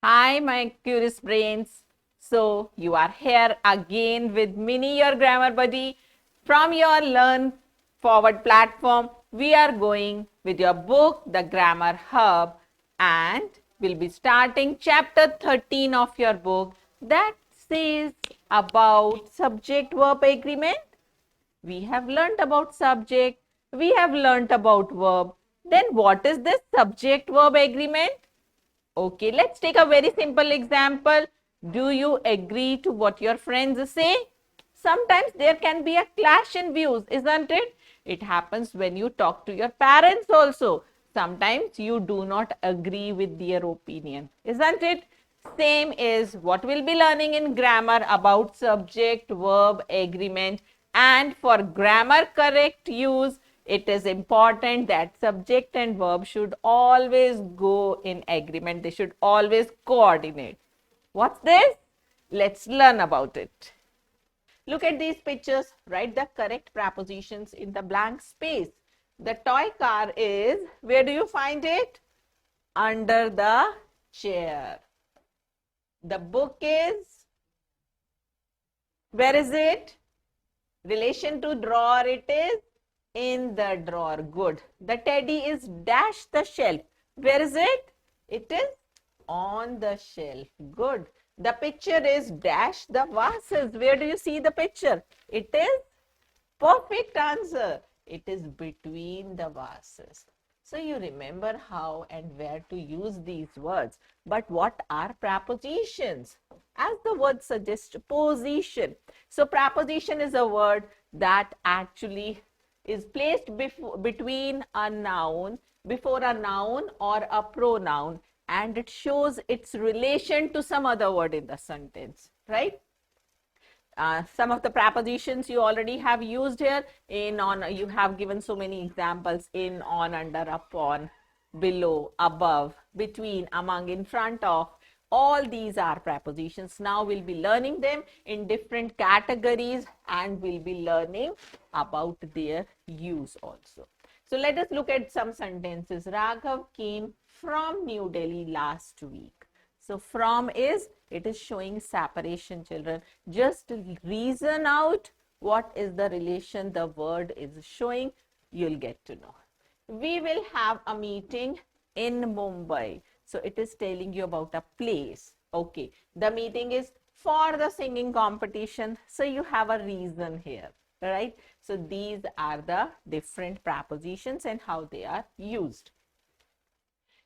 Hi, my curious brains. So, you are here again with Mini, your grammar buddy, from your Learn Forward platform. We are going with your book, The Grammar Hub, and we'll be starting chapter 13 of your book that says about subject verb agreement. We have learnt about subject, we have learnt about verb. Then, what is this subject verb agreement? Okay, let's take a very simple example. Do you agree to what your friends say? Sometimes there can be a clash in views, isn't it? It happens when you talk to your parents also. Sometimes you do not agree with their opinion, isn't it? Same is what we'll be learning in grammar about subject, verb, agreement. And for grammar correct use, it is important that subject and verb should always go in agreement. They should always coordinate. What's this? Let's learn about it. Look at these pictures. Write the correct prepositions in the blank space. The toy car is, where do you find it? Under the chair. The book is, where is it? Relation to drawer, it is in the drawer. Good. The teddy is dash the shelf. Where is it? It is on the shelf. Good. The picture is dash the vases. Where do you see the picture? It is perfect answer. It is between the vases. So you remember how and where to use these words. But what are prepositions? As the word suggests, position. So preposition is a word that actually is placed between a noun, before a noun or a pronoun, and it shows its relation to some other word in the sentence, right? Some of the prepositions you already have used here. In, on, you have given so many examples: in, on, under, upon, below, above, between, among, in front of. All these are prepositions. Now we'll be learning them in different categories and we'll be learning about their use also. So let us look at some sentences. Raghav came from New Delhi last week. So from is, it is showing separation, children. Just reason out what is the relation the word is showing. You'll get to know. We will have a meeting in Mumbai. So it is telling you about a place. Okay. The meeting is for the singing competition. So you have a reason here, right? So these are the different prepositions and how they are used.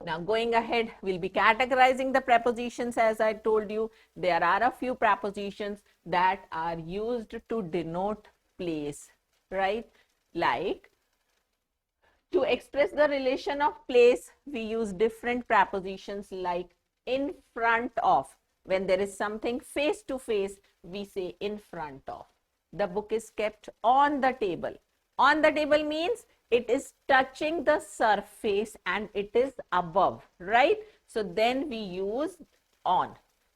Now going ahead, we'll be categorizing the prepositions. As I told you, there are a few prepositions that are used to denote place, right? Like, to express the relation of place, we use different prepositions like in front of. When there is something face to face, we say in front of. The book is kept on the table. On the table means it is touching the surface and it is above, right? So then we use on.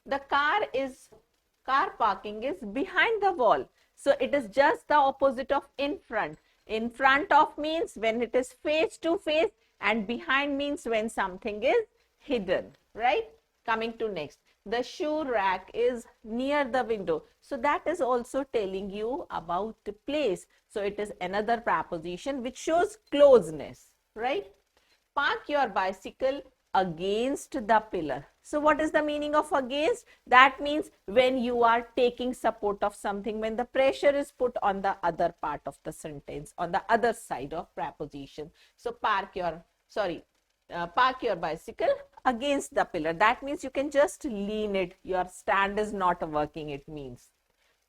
The car parking is behind the wall. So it is just the opposite of in front. In front of means when it is face to face, and behind means when something is hidden, right? Coming to next. The shoe rack is near the window. So that is also telling you about the place. So it is another preposition which shows closeness, right? Park your bicycle against the pillar. So what is the meaning of against? That means when you are taking support of something, when the pressure is put on the other part of the sentence, on the other side of preposition. So park your bicycle against the pillar. That means you can just lean it. Your stand is not working, it means.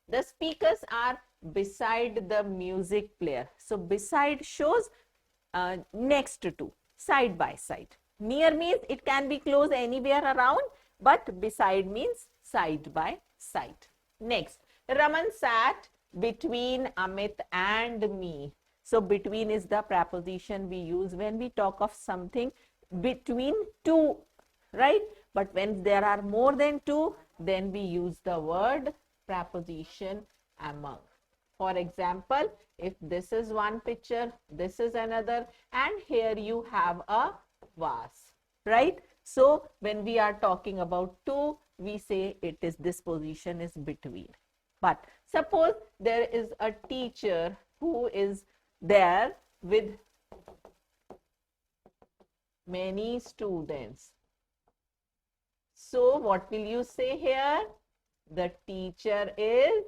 The speakers are beside the music player. So beside shows next to, side by side. Near means it can be close anywhere around, but beside means side by side. Next, Raman sat between Amit and me. So between is the preposition we use when we talk of something between two, right? But when there are more than two, then we use the word preposition among. For example, if this is one picture, this is another, and here you have a vase, right? So when we are talking about to, we say this position is between. But suppose there is a teacher who is there with many students. So what will you say here? The teacher is,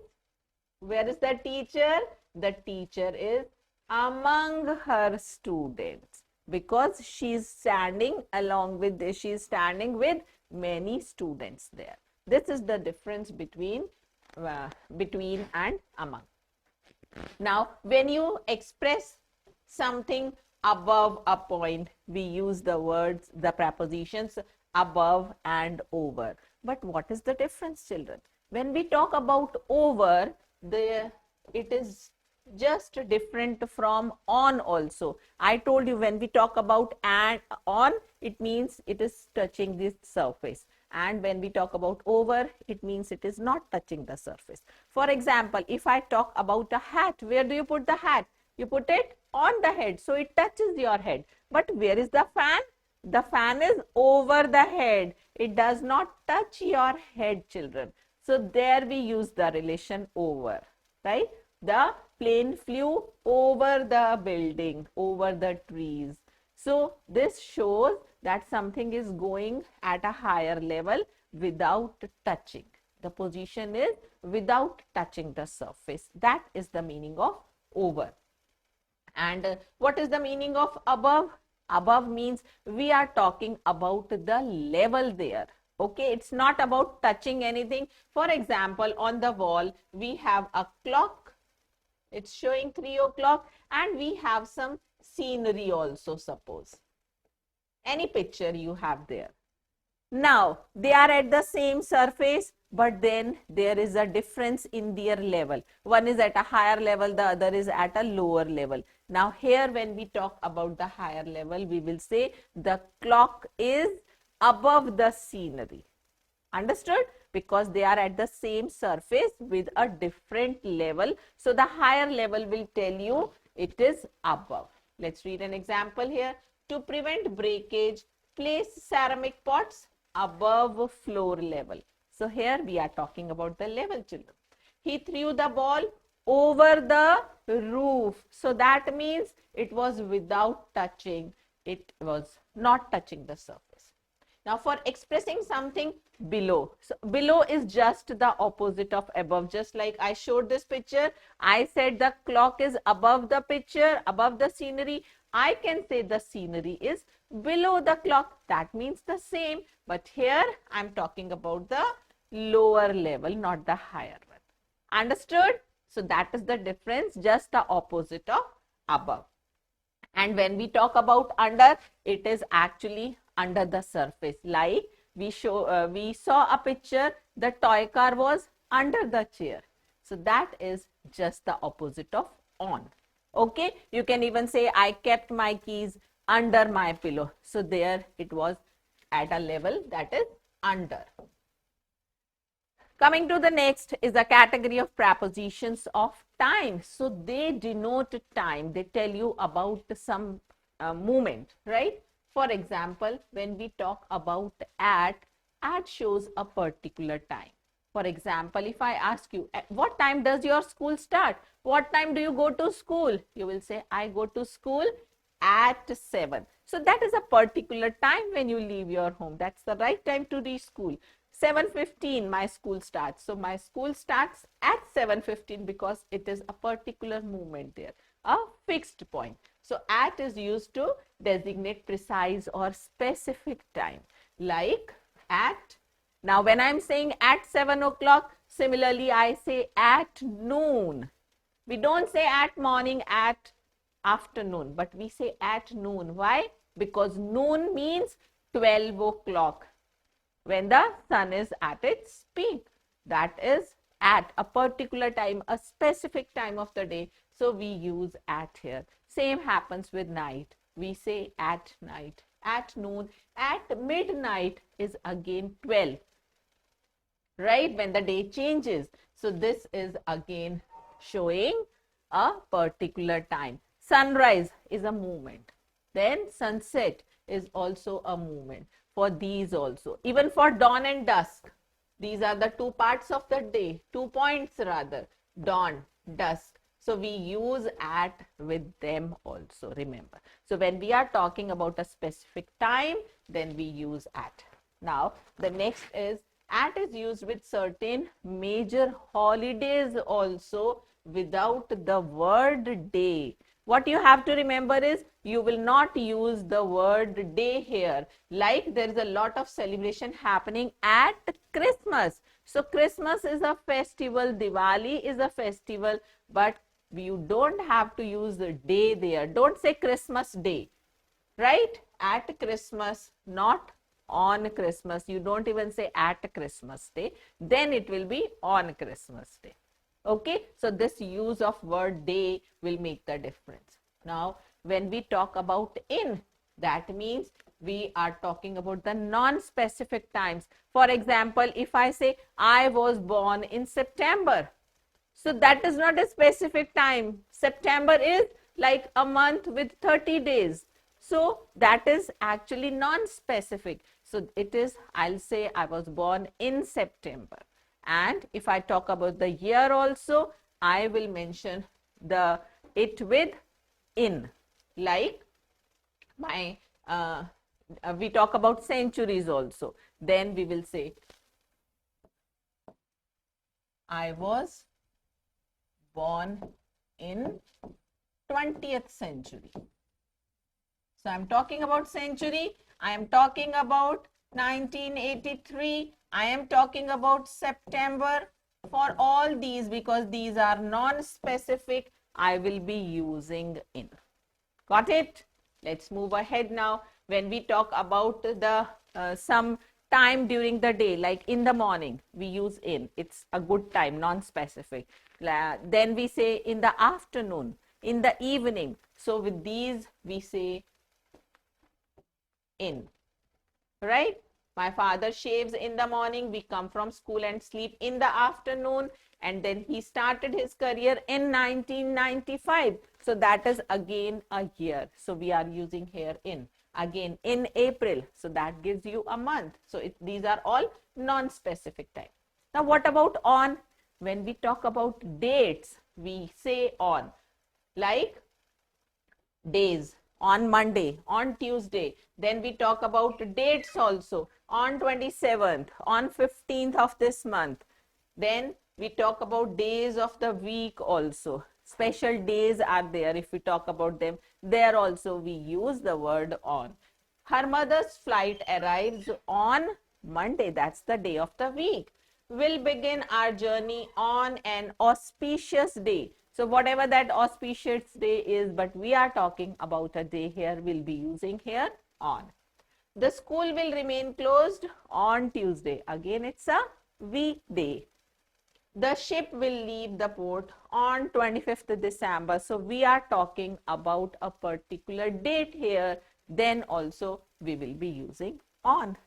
where is the teacher? The teacher is among her students, because she is standing with many students there. This is the difference between and among. Now, when you express something above a point, we use the prepositions above and over. But what is the difference, children? When we talk about over, it is just different from on also. I told you when we talk about and on, it means it is touching this surface. And when we talk about over, it means it is not touching the surface. For example, if I talk about a hat, where do you put the hat? You put it on the head, so it touches your head. But where is the fan? The fan is over the head. It does not touch your head, children. So there we use the relation over, right? The plane flew over the building, over the trees. So this shows that something is going at a higher level without touching. The position is without touching the surface. That is the meaning of over. And what is the meaning of above? Above means we are talking about the level there. Okay, it's not about touching anything. For example, on the wall, we have a clock. It's showing 3 o'clock, and we have some scenery also, suppose. Any picture you have there. Now, they are at the same surface, but then there is a difference in their level. One is at a higher level, the other is at a lower level. Now, here when we talk about the higher level, we will say the clock is above the scenery. Understood? Because they are at the same surface with a different level. So, the higher level will tell you it is above. Let's read an example here. To prevent breakage, place ceramic pots above floor level. So, here we are talking about the level, children. He threw the ball over the roof. So, that means it was without touching. It was not touching the surface. Now, for expressing something below. So, below is just the opposite of above. Just like I showed this picture, I said the clock is above the picture, above the scenery. I can say the scenery is below the clock. That means the same. But here I am talking about the lower level, not the higher one. Understood? So, that is the difference, just the opposite of above. And when we talk about under, it is actually under the surface. Like we saw a picture, the toy car was under the chair. So that is just the opposite of on. Okay, you can even say I kept my keys under my pillow. So there it was at a level that is under. Coming to the next is a category of prepositions of time. So they denote time. They tell you about some movement, right? For example, when we talk about at shows a particular time. For example, if I ask you, at what time does your school start? What time do you go to school? You will say, I go to school at 7. So that is a particular time when you leave your home. That's the right time to reach school. 7:15 my school starts. So my school starts at 7:15 because it is a particular moment there, a fixed point. So at is used to designate precise or specific time, like at. Now when I'm saying at 7 o'clock, similarly I say at noon. We don't say at morning, at afternoon, but we say at noon. Why? Because noon means 12 o'clock. When the sun is at its peak, that is at a particular time, a specific time of the day. So we use at here. Same happens with night. We say at night, at noon, at midnight is again 12, right? When the day changes. So this is again showing a particular time. Sunrise is a movement. Then sunset is also a movement. for these also. Even for dawn and dusk. These are the two parts of the day, 2 points rather, dawn, dusk. So we use at with them also, remember. So when we are talking about a specific time, then we use at. Now, the next is at is used with certain major holidays also without the word day. What you have to remember is you will not use the word day here. Like there is a lot of celebration happening at Christmas. So Christmas is a festival, Diwali is a festival, but you don't have to use the day there. Don't say Christmas Day, right? At Christmas, not on Christmas. You don't even say at Christmas Day. Then it will be on Christmas Day. Okay, so this use of word day will make the difference. Now, when we talk about in, that means we are talking about the non-specific times. For example, if I say I was born in September, so that is not a specific time. September is like a month with 30 days. So that is actually non-specific. So it is, I'll say I was born in September. And if I talk about the year also, I will mention it with in. Like my, we talk about centuries also. Then we will say, I was born in 20th century. So I'm talking about century. I am talking about 1983. I am talking about September. For all these, because these are non-specific, I will be using in. Got it? Let's move ahead now. When we talk about the some time during the day, like in the morning, we use in. It's a good time, non-specific. Then we say in the afternoon, in the evening. So with these, we say in, right? My father shaves in the morning. We come from school and sleep in the afternoon. And then he started his career in 1995. So that is again a year. So we are using here in. Again in April. So that gives you a month. So these are all non-specific time. Now what about on? When we talk about dates, we say on. Like days. On Monday, on Tuesday. Then we talk about dates also. On 27th, on 15th of this month. Then we talk about days of the week also. Special days are there. If we talk about them, there also we use the word on. Her mother's flight arrives on Monday. That's the day of the week. We'll begin our journey on an auspicious day. So whatever that auspicious day is, but we are talking about a day here, we'll be using here on. The school will remain closed on Tuesday. Again, it's a weekday. The ship will leave the port on 25th December. So we are talking about a particular date here. Then also we will be using on.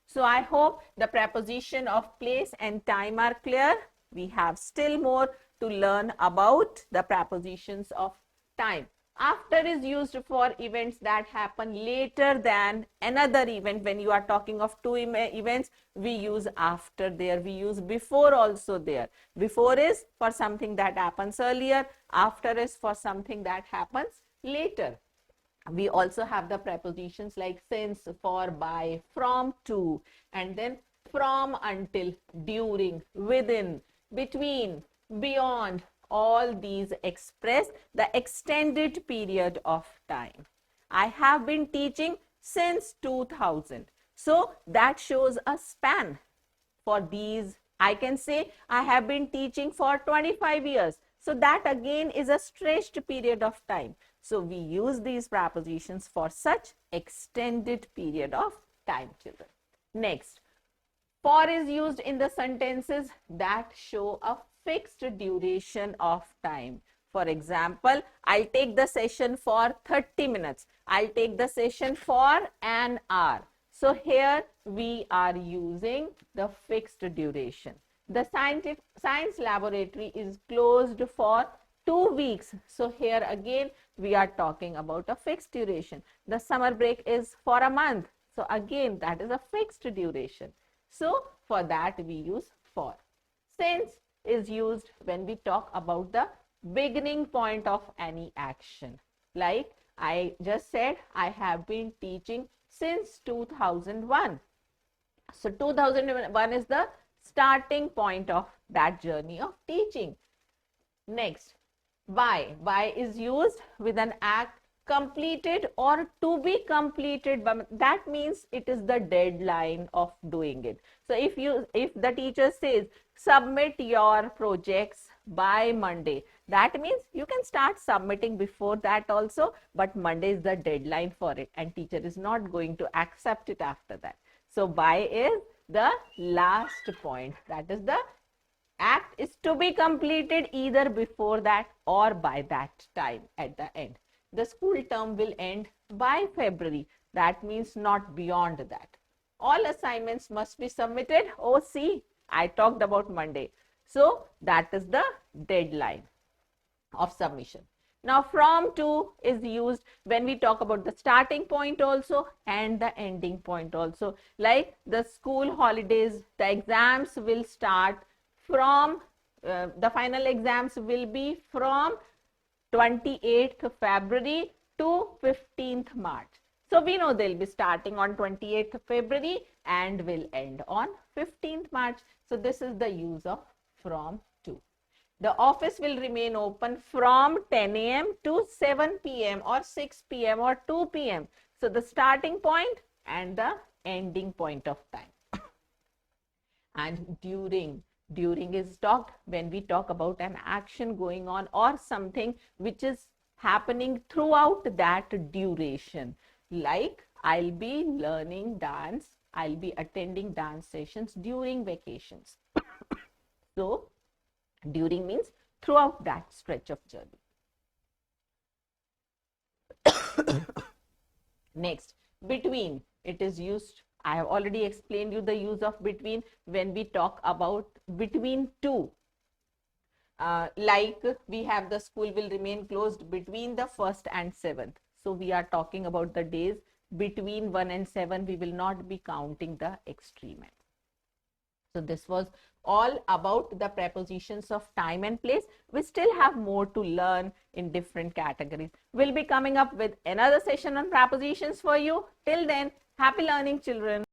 So I hope the preposition of place and time are clear. We have still more to learn about the prepositions of time. After is used for events that happen later than another event. When you are talking of two events, we use after there. We use before also there. Before is for something that happens earlier. After is for something that happens later. We also have the prepositions like since, for, by, from, to, and then from, until, during, within, between, beyond. All these express the extended period of time. I have been teaching since 2000. So that shows a span. For these, I can say I have been teaching for 25 years. So that again is a stretched period of time. So we use these prepositions for such extended period of time, children. Next, for is used in the sentences that show a fixed duration of time. For example, I'll take the session for 30 minutes. I'll take the session for an hour. So here we are using the fixed duration. The science laboratory is closed for 2 weeks. So here again we are talking about a fixed duration. The summer break is for a month. So again, that is a fixed duration. So for that we use for. Since is used when we talk about the beginning point of any action. Like I just said, I have been teaching since 2001. So 2001 is the starting point of that journey of teaching. Next, by. By is used with an act completed or to be completed. That means it is the deadline of doing it. So if the teacher says submit your projects by Monday, that means you can start submitting before that also, but Monday is the deadline for it and teacher is not going to accept it after that. So by is the last point. That is the act is to be completed either before that or by that time at the end. The school term will end by February. That means not beyond that. All assignments must be submitted. Oh, see, I talked about Monday. So that is the deadline of submission. Now, from to is used when we talk about the starting point also and the ending point also. Like the school holidays, the exams will start from, the final exams will be from 28th February to 15th March. So we know they'll be starting on 28th February and will end on 15th March. So this is the use of from to. The office will remain open from 10 a.m. to 7 p.m. or 6 p.m. or 2 p.m. So the starting point and the ending point of time. And during is talked when we talk about an action going on or something which is happening throughout that duration. Like I'll be learning dance, I'll be attending dance sessions during vacations. So during means throughout that stretch of journey. Next, between. It is used, I have already explained you the use of between when we talk about between two. Like we have the school will remain closed between the 1st and 7th. So we are talking about the days between 1 and 7. We will not be counting the extreme end. So this was all about the prepositions of time and place. We still have more to learn in different categories. We'll be coming up with another session on prepositions for you. Till then, happy learning, children.